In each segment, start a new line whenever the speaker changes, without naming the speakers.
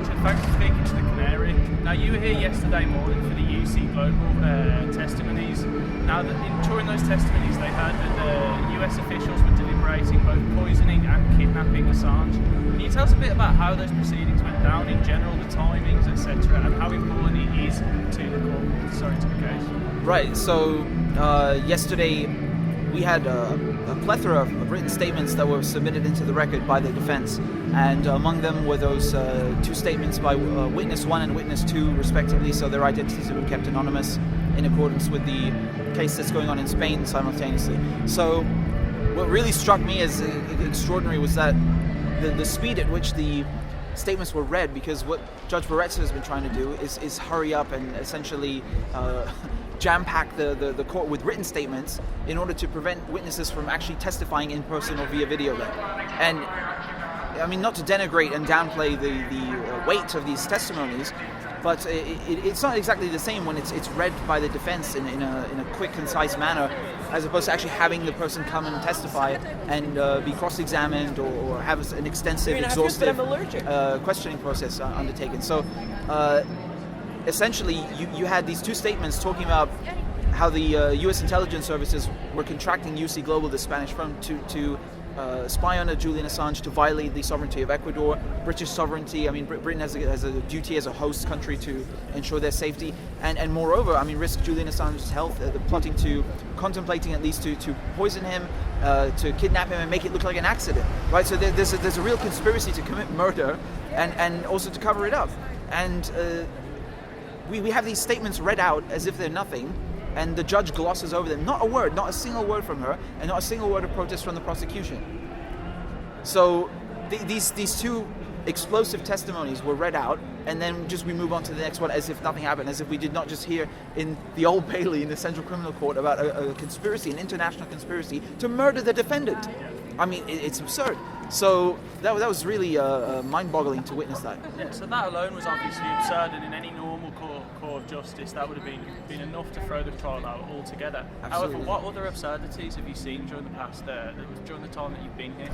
Richard, thanks for speaking to the Canary. Now, you were here yesterday morning for the UC Global testimonies. Now, during those testimonies, they heard that the US officials were deliberating both poisoning and kidnapping Assange. Can you tell us a bit about how those proceedings went down in general, the timings, etc., and how important it is to the case?
Right, so yesterday we had a plethora of written statements that were submitted into the record by the defense, and among them were those two statements by Witness 1 and Witness 2 respectively, so their identities have been kept anonymous in accordance with the case that's going on in Spain simultaneously. So what really struck me as extraordinary was that the speed at which the statements were read, because what Judge Barretza has been trying to do is hurry up and essentially jam-pack the court with written statements in order to prevent witnesses from actually testifying in person or via video link. And I mean, not to denigrate and downplay the weight of these testimonies, but it's not exactly the same when it's read by the defense in a quick, concise manner, as opposed to actually having the person come and testify and be cross-examined or have an extensive, exhaustive questioning process undertaken. So essentially, you had these two statements talking about how the U.S. intelligence services were contracting UC Global, the Spanish firm, to spy on Julian Assange, to violate the sovereignty of Ecuador, British sovereignty. I mean, Britain has a duty as a host country to ensure their safety, and moreover, I mean, risk Julian Assange's health. They're contemplating at least to poison him, to kidnap him and make it look like an accident, right? So there's a real conspiracy to commit murder and also to cover it up. And we have these statements read out as if they're nothing, and the judge glosses over them. Not a word, not a single word from her, and not a single word of protest from the prosecution. So these two explosive testimonies were read out, and then we move on to the next one as if nothing happened, as if we did not just hear in the Old Bailey, in the Central Criminal Court, about a conspiracy, an international conspiracy to murder the defendant. I mean, it's absurd. So that was really mind-boggling to witness that.
Yeah, so that alone was obviously absurd, and in any normal court of justice, that would have been enough to throw the trial out altogether.
Absolutely.
However, what other absurdities have you seen during the time that you've been here?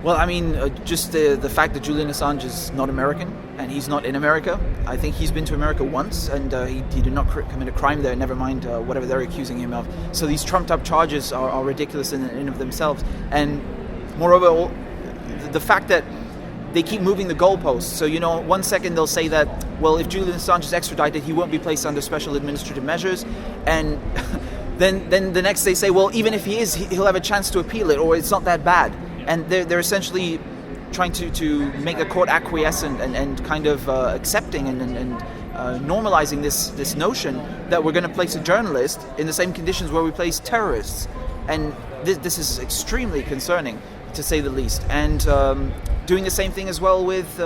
Well, I mean, just the fact that Julian Assange is not American, and he's not in America. I think he's been to America once, and he did not commit a crime there, never mind whatever they're accusing him of. So these trumped-up charges are ridiculous in and of themselves. And moreover, the fact that they keep moving the goalposts. So, 1 second they'll say that, well, if Julian Assange is extradited, he won't be placed under special administrative measures. And then the next they say, well, even if he is, he'll have a chance to appeal it, or it's not that bad. And they're essentially trying to make the court acquiescent and kind of accepting and normalizing this notion that we're going to place a journalist in the same conditions where we place terrorists. And this is extremely concerning, to say the least. And doing the same thing as well with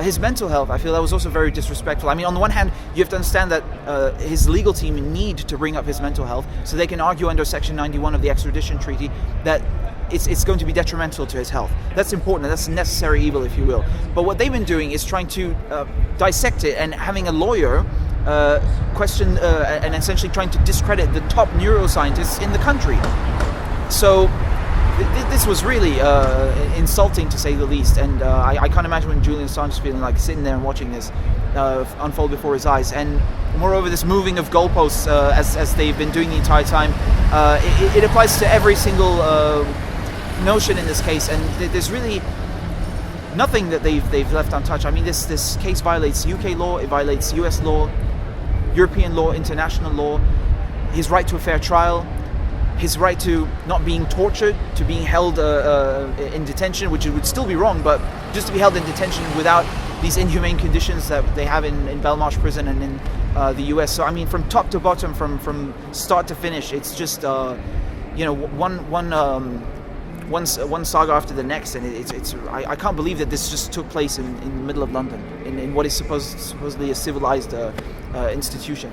his mental health. I feel that was also very disrespectful. I mean, on the one hand, you have to understand that his legal team need to bring up his mental health so they can argue under Section 91 of the extradition treaty that it's going to be detrimental to his health. That's important. That's a necessary evil, if you will. But what they've been doing is trying to dissect it and having a lawyer question and essentially trying to discredit the top neuroscientists in the country. So this was really insulting, to say the least, and I can't imagine what Julian Assange is feeling like, sitting there and watching this unfold before his eyes. And moreover, this moving of goalposts, as they've been doing the entire time, it applies to every single notion in this case, and there's really nothing that they've left untouched. I mean, this case violates UK law, it violates US law, European law, international law, his right to a fair trial, his right to not being tortured, to being held in detention, which would still be wrong, but just to be held in detention without these inhumane conditions that they have in Belmarsh prison and in the US. So I mean, from top to bottom, from start to finish, it's just one saga after the next, and I can't believe that this just took place in the middle of London in what is supposedly a civilized institution.